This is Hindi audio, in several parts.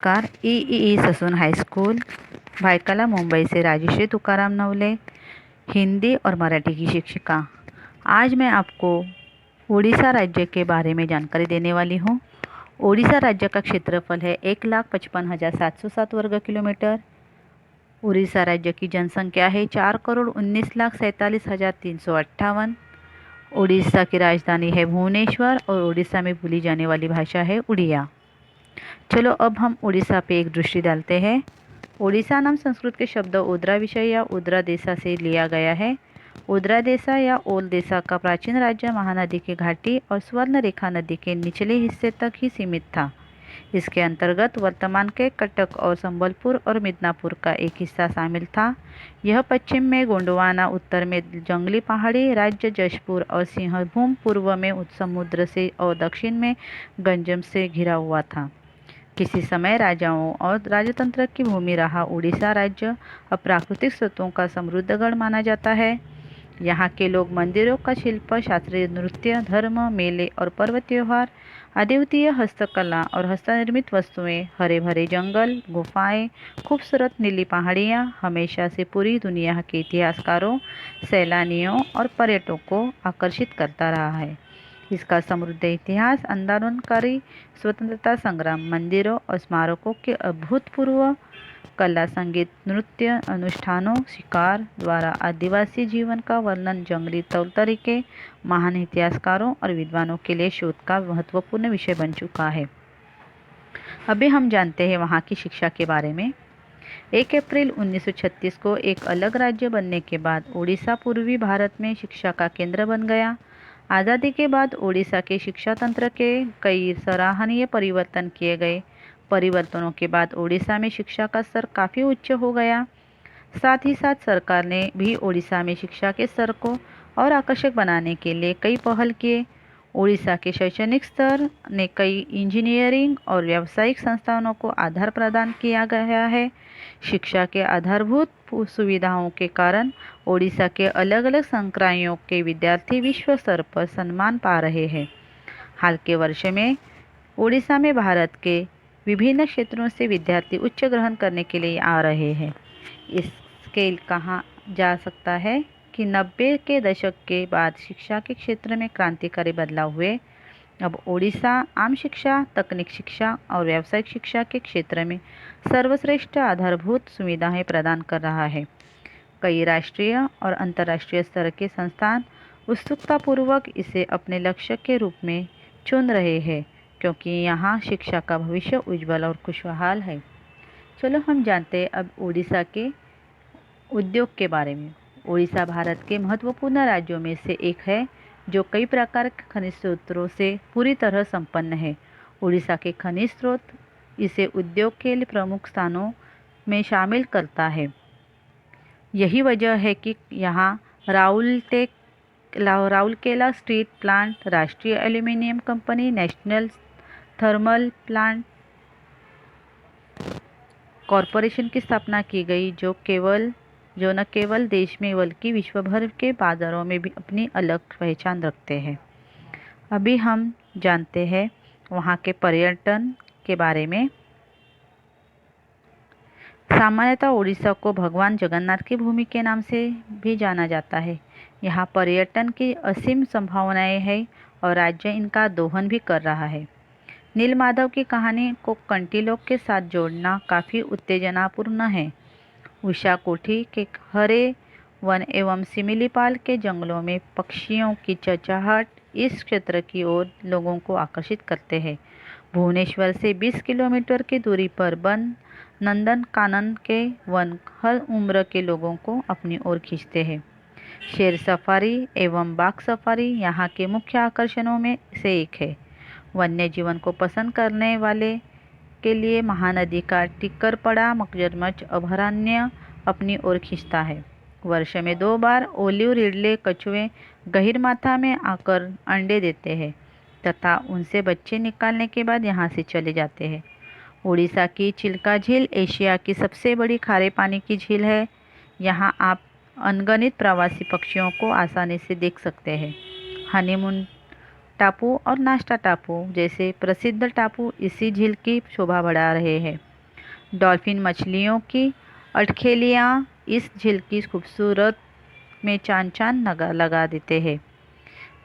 कार ई ससून हाईस्कूल भायखला मुंबई से राजश्री तुकाराम नवले, हिंदी और मराठी की शिक्षिका। आज मैं आपको उड़ीसा राज्य के बारे में जानकारी देने वाली हूँ। उड़ीसा राज्य का क्षेत्रफल है 1,55,707 वर्ग किलोमीटर। उड़ीसा राज्य की जनसंख्या है 4,19,47,358। उड़ीसा की राजधानी है भुवनेश्वर और उड़ीसा में बोली जाने वाली भाषा है उड़िया। चलो अब हम उड़ीसा पे एक दृष्टि डालते हैं। उड़ीसा नाम संस्कृत के शब्द उद्रा विषय या उद्रा देशा से लिया गया है। उद्रा देशा या ओल देशा का प्राचीन राज्य महानदी की घाटी और स्वर्ण रेखा नदी के निचले हिस्से तक ही सीमित था। इसके अंतर्गत वर्तमान के कटक और संबलपुर और मिदनापुर का एक हिस्सा शामिल था। यह पश्चिम में गोंडवाना, उत्तर में जंगली पहाड़ी राज्य जशपुर और सिंहभूम, पूर्व में समुद्र से और दक्षिण में गंजम से घिरा हुआ था। किसी समय राजाओं और राजतंत्र की भूमि रहा उड़ीसा राज्य अब प्राकृतिक स्रोतों का समृद्ध गढ़ माना जाता है। यहाँ के लोग मंदिरों का शिल्प, शास्त्रीय नृत्य, धर्म, मेले और पर्व त्योहार, अद्वितीय हस्तकला और हस्तनिर्मित वस्तुएं, हरे भरे जंगल, गुफाएं, खूबसूरत नीली पहाड़ियाँ हमेशा से पूरी दुनिया के इतिहासकारों, सैलानियों और पर्यटकों को आकर्षित करता रहा है। इसका समृद्ध इतिहास, आंदोलनकारी स्वतंत्रता संग्राम, मंदिरों और स्मारकों के अभूतपूर्व कला, संगीत, नृत्य अनुष्ठानों, शिकार द्वारा आदिवासी जीवन का वर्णन, जंगली तौर तरीके, महान इतिहासकारों और विद्वानों के लिए शोध का महत्वपूर्ण विषय बन चुका है। अभी हम जानते हैं वहाँ की शिक्षा के बारे में। 1 अप्रैल 1936 को एक अलग राज्य बनने के बाद उड़ीसा पूर्वी भारत में शिक्षा का केंद्र बन गया। आज़ादी के बाद उड़ीसा के शिक्षा तंत्र के कई सराहनीय परिवर्तन किए गए। परिवर्तनों के बाद उड़ीसा में शिक्षा का स्तर काफ़ी उच्च हो गया। साथ ही साथ सरकार ने भी उड़ीसा में शिक्षा के स्तर को और आकर्षक बनाने के लिए कई पहल किए। उड़ीसा के शैक्षणिक स्तर ने कई इंजीनियरिंग और व्यावसायिक संस्थानों को आधार प्रदान किया गया है। शिक्षा के आधारभूत सुविधाओं के कारण उड़ीसा के अलग अलग संकायों के विद्यार्थी विश्व स्तर पर सम्मान पा रहे हैं। हाल के वर्ष में उड़ीसा में भारत के विभिन्न क्षेत्रों से विद्यार्थी उच्च ग्रहण करने के लिए आ रहे हैं। इसके कहा जा सकता है कि 90 के दशक के बाद शिक्षा के क्षेत्र में क्रांतिकारी बदलाव हुए। अब उड़ीसा आम शिक्षा, तकनीक शिक्षा और व्यावसायिक शिक्षा के क्षेत्र में सर्वश्रेष्ठ आधारभूत सुविधाएं प्रदान कर रहा है। कई राष्ट्रीय और अंतर्राष्ट्रीय स्तर के संस्थान उत्सुकतापूर्वक इसे अपने लक्ष्य के रूप में चुन रहे हैं, क्योंकि यहाँ शिक्षा का भविष्य उज्जवल और खुशहाल है। चलो हम जानते हैं अब उड़ीसा के उद्योग के बारे में। उड़ीसा भारत के महत्वपूर्ण राज्यों में से एक है जो कई प्रकार के खनिज स्रोतों से पूरी तरह संपन्न है। उड़ीसा के खनिज स्रोत इसे उद्योग के लिए प्रमुख स्थानों में शामिल करता है। यही वजह है कि यहाँ राउरकेला स्टील प्लांट, राष्ट्रीय aluminium company, national thermal plant corporation की स्थापना की गई, जो न केवल देश में बल्कि विश्व भर के बाज़ारों में भी अपनी अलग पहचान रखते हैं। अभी हम जानते हैं वहाँ के पर्यटन के बारे में। सामान्यतः उड़ीसा को भगवान जगन्नाथ की भूमि के नाम से भी जाना जाता है। यहाँ पर्यटन की असीम संभावनाएं हैं और राज्य इनका दोहन भी कर रहा है। नीलमाधव की कहानी को कंटिलों के साथ जोड़ना काफ़ी उत्तेजनापूर्ण है। उषा कोठी के हरे वन एवं सिमिलीपाल के जंगलों में पक्षियों की चहचहाट इस क्षेत्र की ओर लोगों को आकर्षित करते हैं। भुवनेश्वर से 20 किलोमीटर की दूरी पर नंदनकानन के वन हर उम्र के लोगों को अपनी ओर खींचते हैं। शेर सफारी एवं बाघ सफारी यहाँ के मुख्य आकर्षणों में से एक है। वन्य जीवन को पसंद करने वाले के लिए महानदी का टिक्करपड़ा मगरमच्छ अभयारण्य अपनी ओर खींचता है। वर्ष में 2 बार ओलिव रिडले कछुए गहीरमाथा में आकर अंडे देते हैं तथा उनसे बच्चे निकालने के बाद यहाँ से चले जाते हैं। उड़ीसा की चिल्का झील एशिया की सबसे बड़ी खारे पानी की झील है। यहाँ आप अनगिनत प्रवासी पक्षियों को आसानी से देख सकते हैं। हनीमून टापू और नाश्ता टापू जैसे प्रसिद्ध टापू इसी झील की शोभा बढ़ा रहे हैं। डॉल्फिन मछलियों की अटखेलियाँ इस झील की खूबसूरत में चांद चांद लगा देते हैं।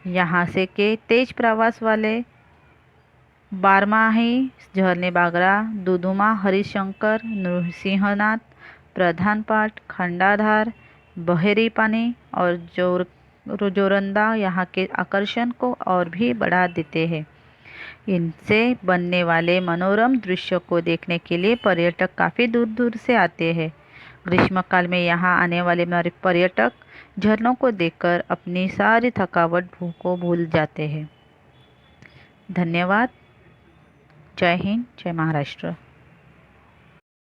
यहाँ से के तेज प्रवास वाले बारमाही झरने बागरा, दुदुमा, हरिशंकर, नृसिंहनाथ, प्रधानपाट, खंडाधार, बहेरी पानी और जोरंदा यहाँ के आकर्षण को और भी बढ़ा देते हैं। इनसे बनने वाले मनोरम दृश्यों को देखने के लिए पर्यटक काफ़ी दूर दूर से आते हैं। ग्रीष्मकाल में यहाँ आने वाले पर्यटक झरनों को देखकर अपनी सारी थकावट को भूल जाते हैं। धन्यवाद। जय हिंद, जय महाराष्ट्र।